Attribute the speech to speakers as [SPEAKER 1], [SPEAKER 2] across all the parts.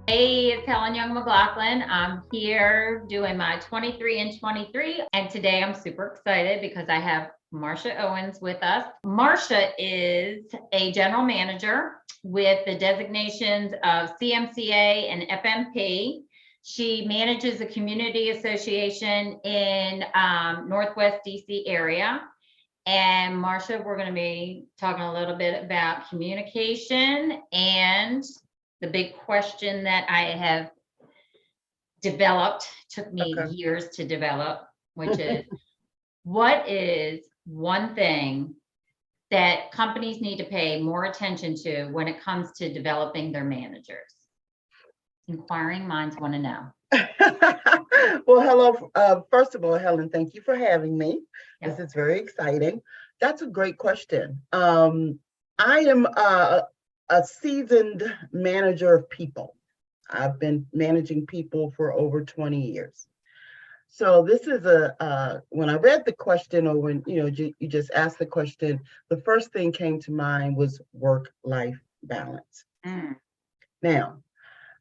[SPEAKER 1] Hey, it's Young-McLaughlin. I'm here doing my 23 and 23. And today I'm super excited because I have Marsha Owens with us. Marsha is a general manager with the designations of CMCA and FMP. She manages a community association in Northwest DC area. And Marsha, we're going to be talking a little bit about communication and the big question that I have developed, took me
[SPEAKER 2] Okay.
[SPEAKER 1] years to develop, which is what is one thing that companies need to pay more attention to when it comes to developing their managers? Inquiring minds want to know.
[SPEAKER 2] Well, hello. First of all, Helen, thank you for having me.
[SPEAKER 1] Yep.
[SPEAKER 2] This is very exciting. That's a great question. I am a seasoned manager of people. I've been managing people for over 20 years. So this is when I read the question, or when you just asked the question, the first thing came to mind was work-life balance. Now,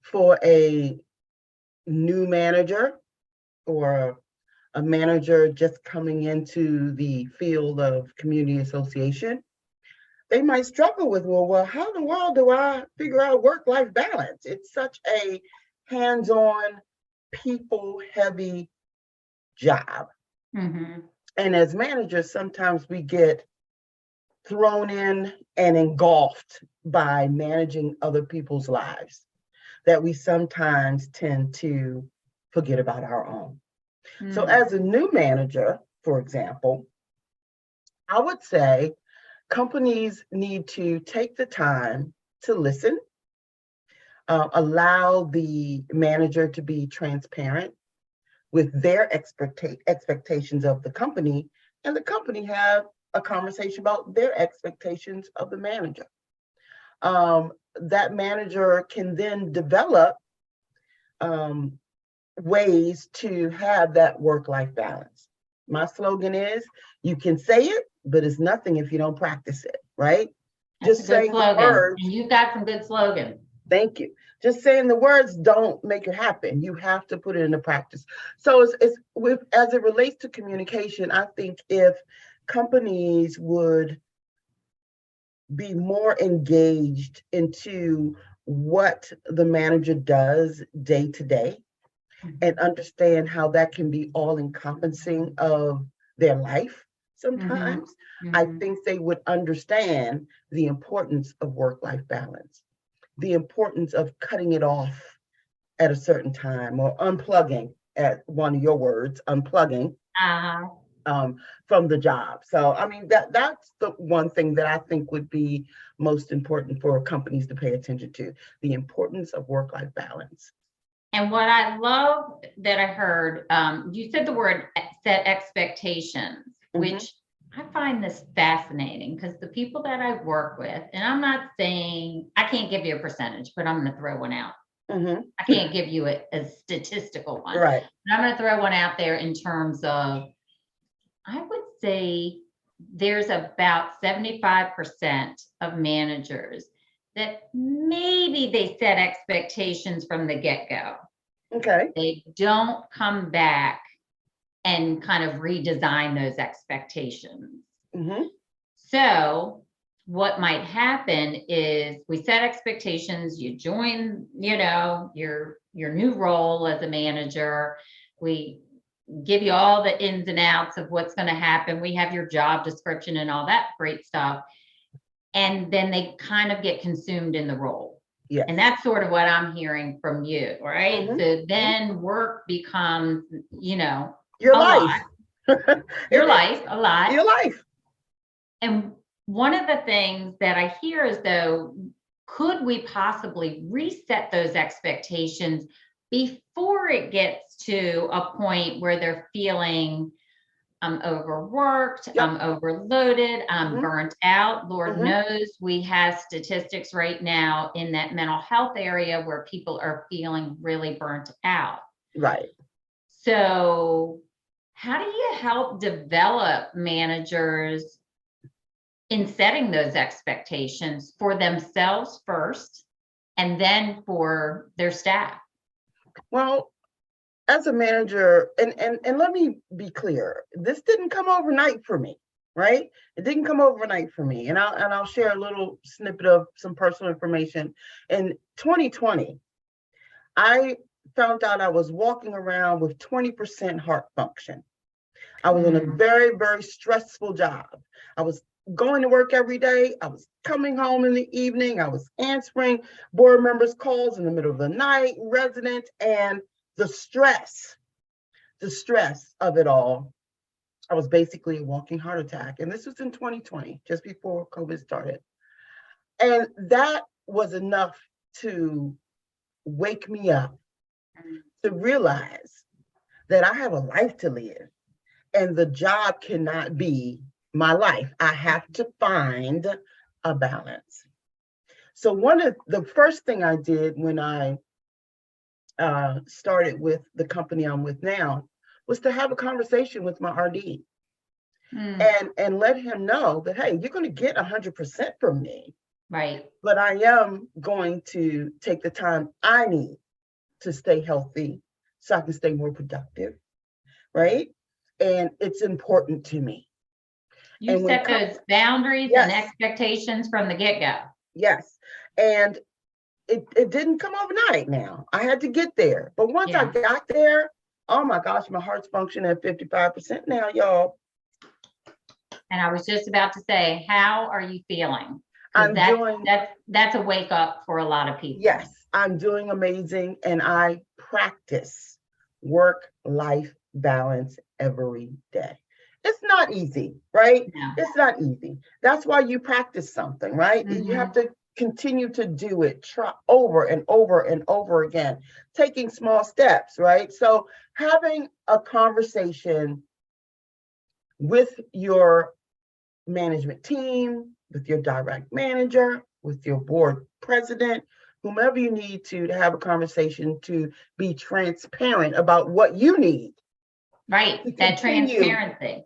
[SPEAKER 2] for a new manager or a manager just coming into the field of community association, they might struggle with, well, how in the world do I figure out work-life balance? It's such a hands-on, people-heavy job.
[SPEAKER 1] Mm-hmm.
[SPEAKER 2] And as managers, sometimes we get thrown in and engulfed by managing other people's lives that we sometimes tend to forget about our own. So as a new manager, for example, I would say companies need to take the time to listen, allow the manager to be transparent with their expectations of the company, and the company have a conversation about their expectations of the manager. That manager can then develop ways to have that work-life balance. My slogan is, you can say it, but it's nothing if you don't practice it, right?
[SPEAKER 1] That's
[SPEAKER 2] Just
[SPEAKER 1] a good
[SPEAKER 2] saying the
[SPEAKER 1] slogan.
[SPEAKER 2] words.
[SPEAKER 1] And you've got some good slogans.
[SPEAKER 2] Thank you. Just saying the words don't make it happen. You have to put it into practice. So as it relates to communication, I think if companies would be more engaged into what the manager does day to day and understand how that can be all encompassing of their life sometimes, I think they would understand the importance of work-life balance, the importance of cutting it off at a certain time, or unplugging, at one of your words, unplugging from the job. So, I mean, that's the one thing that I think would be most important for companies to pay attention to, the importance of work-life balance.
[SPEAKER 1] And what I love that I heard, you said the word set expectations, which I find this fascinating because the people that I work with, and I'm not saying I can't give you a percentage, but I'm going to throw one out. I can't give you a statistical one.
[SPEAKER 2] Right.
[SPEAKER 1] But I'm going to throw one out there in terms of, I would say there's about 75% of managers that maybe they set expectations from the get-go.
[SPEAKER 2] Okay.
[SPEAKER 1] They don't come back and kind of redesign those expectations. So what might happen is we set expectations, you join, your new role as a manager. We give you all the ins and outs of what's going to happen. We have your job description and all that great stuff. And then they kind of get consumed in the role.
[SPEAKER 2] Yes.
[SPEAKER 1] And that's sort of what I'm hearing from you, right? So then work becomes,
[SPEAKER 2] your
[SPEAKER 1] a
[SPEAKER 2] life.
[SPEAKER 1] lot. Your life, a lot.
[SPEAKER 2] Your life.
[SPEAKER 1] And one of the things that I hear is, though, could we possibly reset those expectations before it gets to a point where they're feeling I'm overworked, I'm overloaded, I'm burnt out. Lord knows we have statistics right now in that mental health area where people are feeling really burnt out.
[SPEAKER 2] Right.
[SPEAKER 1] So how do you help develop managers in setting those expectations for themselves first and then for their staff?
[SPEAKER 2] Well, as a manager, and let me be clear, this didn't come overnight for me, right? It didn't come overnight for me. And I'll share a little snippet of some personal information. In 2020, I found out I was walking around with 20% heart function. I was in a very, very stressful job. I was going to work every day. I was coming home in the evening. I was answering board members' calls in the middle of the night, residents, and the stress of it all. I was basically a walking heart attack. And this was in 2020, just before COVID started. And that was enough to wake me up, to realize that I have a life to live and the job cannot be my life. I have to find a balance. So one of the first thing I did when I started with the company I'm with now was to have a conversation with my RD and let him know that, hey, you're going to get 100% from me.
[SPEAKER 1] Right.
[SPEAKER 2] But I am going to take the time I need to stay healthy so I can stay more productive. Right. And it's important to me.
[SPEAKER 1] You
[SPEAKER 2] and
[SPEAKER 1] set those boundaries and expectations from the get-go.
[SPEAKER 2] Yes. And it didn't come overnight now. I had to get there. But once I got there, oh my gosh, my heart's functioning at 55% now, y'all.
[SPEAKER 1] And I was just about to say, how are you feeling? That's a wake up for a lot of people.
[SPEAKER 2] Yes, I'm doing amazing. And I practice work-life balance every day. It's not easy, right?
[SPEAKER 1] No.
[SPEAKER 2] It's not easy. That's why you practice something, right? You have to continue to do it, try over and over and over again, taking small steps, right? So having a conversation with your management team, with your direct manager, with your board president, whomever you need to have a conversation to be transparent about what you need.
[SPEAKER 1] Right, that transparency.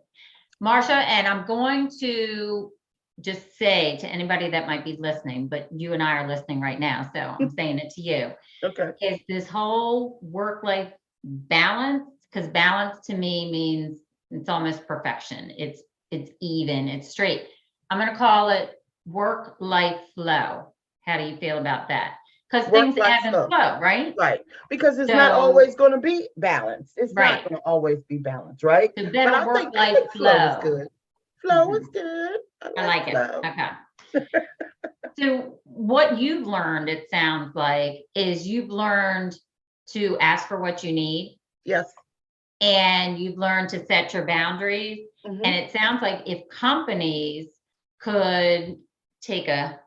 [SPEAKER 1] Marsha, and I'm going to just say to anybody that might be listening, but you and I are listening right now, so I'm saying it to you.
[SPEAKER 2] Okay.
[SPEAKER 1] Is this whole work-life balance, because balance to me means it's almost perfection. It's even, it's straight. I'm going to call it work-life flow. How do you feel about that? Because things ebb and flow, right?
[SPEAKER 2] Right. Because it's not always going to be balanced. It's not going to always be balanced, right?
[SPEAKER 1] So better work-life
[SPEAKER 2] flow is good. Flow is good.
[SPEAKER 1] I like it. Okay. So what you've learned, it sounds like, is you've learned to ask for what you need.
[SPEAKER 2] Yes.
[SPEAKER 1] And you've learned to set your boundaries. And it sounds like if companies could take a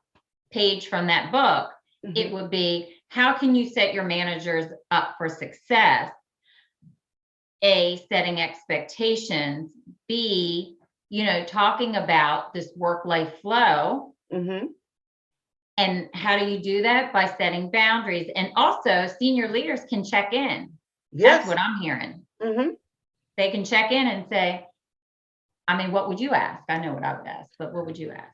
[SPEAKER 1] page from that book, it would be, how can you set your managers up for success? A, setting expectations. B, talking about this work-life flow. And how do you do that? By setting boundaries. And also, senior leaders can check in.
[SPEAKER 2] Yes.
[SPEAKER 1] That's what I'm hearing. They can check in and say, what would you ask? I know what I would ask, but what would you ask?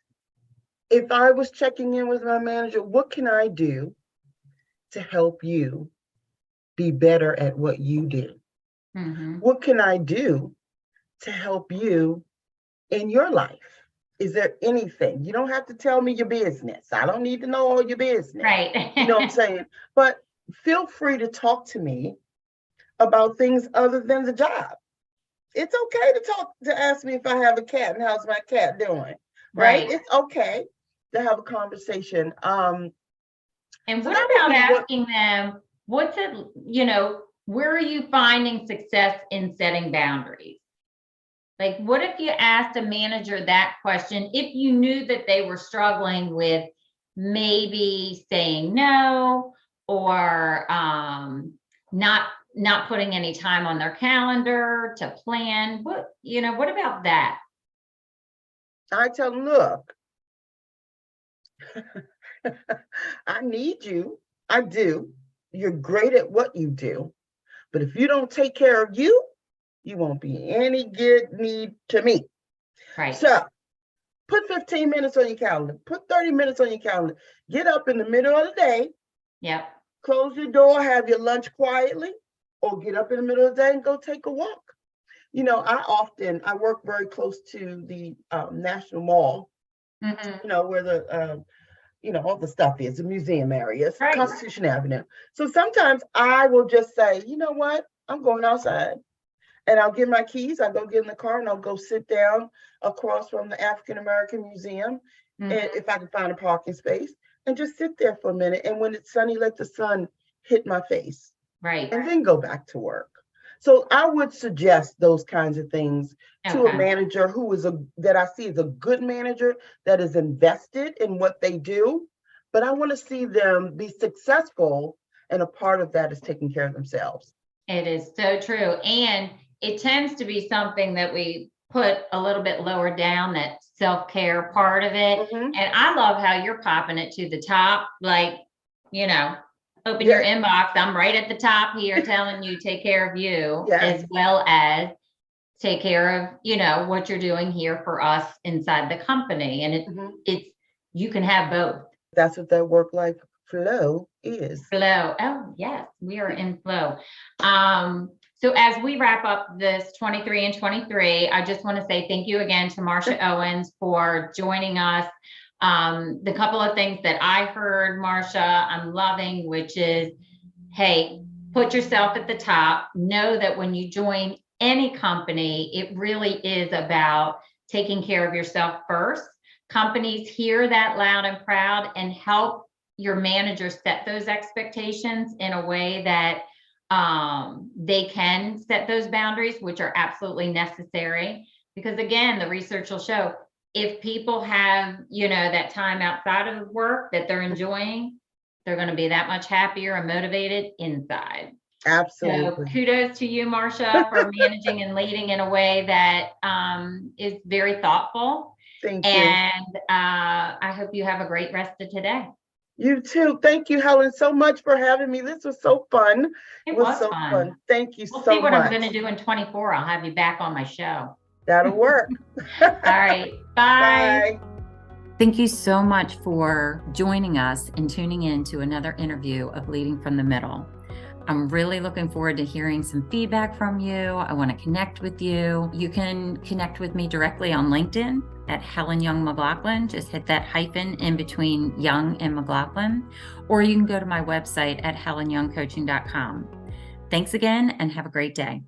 [SPEAKER 2] If I was checking in with my manager, what can I do to help you be better at what you do? What can I do to help you in your life? Is there anything? You don't have to tell me your business. I don't need to know all your business.
[SPEAKER 1] Right.
[SPEAKER 2] You know what I'm saying? But feel free to talk to me about things other than the job. It's okay to ask me if I have a cat and how's my cat doing. Right? It's okay to have a conversation.
[SPEAKER 1] And what about asking them, what's it, where are you finding success in setting boundaries? Like, what if you asked a manager that question, if you knew that they were struggling with maybe saying no, or not putting any time on their calendar to plan? What about that?
[SPEAKER 2] I tell them, look, I need you. I do. You're great at what you do. But if you don't take care of you, you won't be any good need to me.
[SPEAKER 1] Right.
[SPEAKER 2] So put 15 minutes on your calendar. Put 30 minutes on your calendar. Get up in the middle of the day
[SPEAKER 1] Yep.
[SPEAKER 2] Close your door, have your lunch quietly, or get up in the middle of the day and go take a walk. I work very close to the National Mall,
[SPEAKER 1] Mhm.
[SPEAKER 2] where the all the stuff is, the museum areas,
[SPEAKER 1] Right.
[SPEAKER 2] Constitution Avenue. So sometimes I will just say, you know what, I'm going outside, and I'll get my keys, I'll go get in the car, and I'll go sit down across from the African American Museum, and
[SPEAKER 1] Mhm.
[SPEAKER 2] if I can find a parking space, and just sit there for a minute. And when it's sunny, let the sun hit my face,
[SPEAKER 1] Right.
[SPEAKER 2] and then go back to work. So I would suggest those kinds of things to a
[SPEAKER 1] Okay.
[SPEAKER 2] manager that I see as a good manager that is invested in what they do. But I want to see them be successful, and a part of that is taking care of themselves.
[SPEAKER 1] It is so true. And it tends to be something that we put a little bit lower down, that self-care part of it.
[SPEAKER 2] Mhm.
[SPEAKER 1] And I love how you're popping it to the top. Like, you know, open your
[SPEAKER 2] Yes,
[SPEAKER 1] inbox. I'm right at the top here telling you take care of you
[SPEAKER 2] yes.
[SPEAKER 1] as well as take care of, what you're doing here for us inside the company. And
[SPEAKER 2] Mhm.
[SPEAKER 1] it's you can have both.
[SPEAKER 2] That's what that work-life flow is.
[SPEAKER 1] Flow. Oh, yes, we are in flow. So as we wrap up this 23 and 23, I just want to say thank you again to Marsha Owens for joining us. The couple of things that I heard, Marsha, I'm loving, which is, hey, put yourself at the top. Know that when you join any company, it really is about taking care of yourself first. Companies hear that loud and proud and help your manager set those expectations in a way that they can set those boundaries, which are absolutely necessary. Because again, the research will show if people have, that time outside of work that they're enjoying, they're going to be that much happier and motivated inside. So
[SPEAKER 2] Absolutely.
[SPEAKER 1] kudos to you, Marsha, for managing and leading in a way that is very thoughtful.
[SPEAKER 2] Thank you.
[SPEAKER 1] And I hope you have a great rest of today.
[SPEAKER 2] You too. Thank you, Helen, so much for having me. This was so fun. It
[SPEAKER 1] It
[SPEAKER 2] was
[SPEAKER 1] was
[SPEAKER 2] so
[SPEAKER 1] fun.
[SPEAKER 2] fun. Thank you
[SPEAKER 1] We'll see
[SPEAKER 2] so
[SPEAKER 1] what I'm
[SPEAKER 2] much.
[SPEAKER 1] going to do in 24. I'll have you back on my show.
[SPEAKER 2] That'll work.
[SPEAKER 1] All right. Bye.
[SPEAKER 2] Bye.
[SPEAKER 3] Thank you so much for joining us and tuning in to another interview of Leading from the Middle. I'm really looking forward to hearing some feedback from you. I want to connect with you. You can connect with me directly on LinkedIn at Helen Young-McLaughlin. Just hit that hyphen in between Young and McLaughlin, or you can go to my website at helenyoungcoaching.com. Thanks again and have a great day.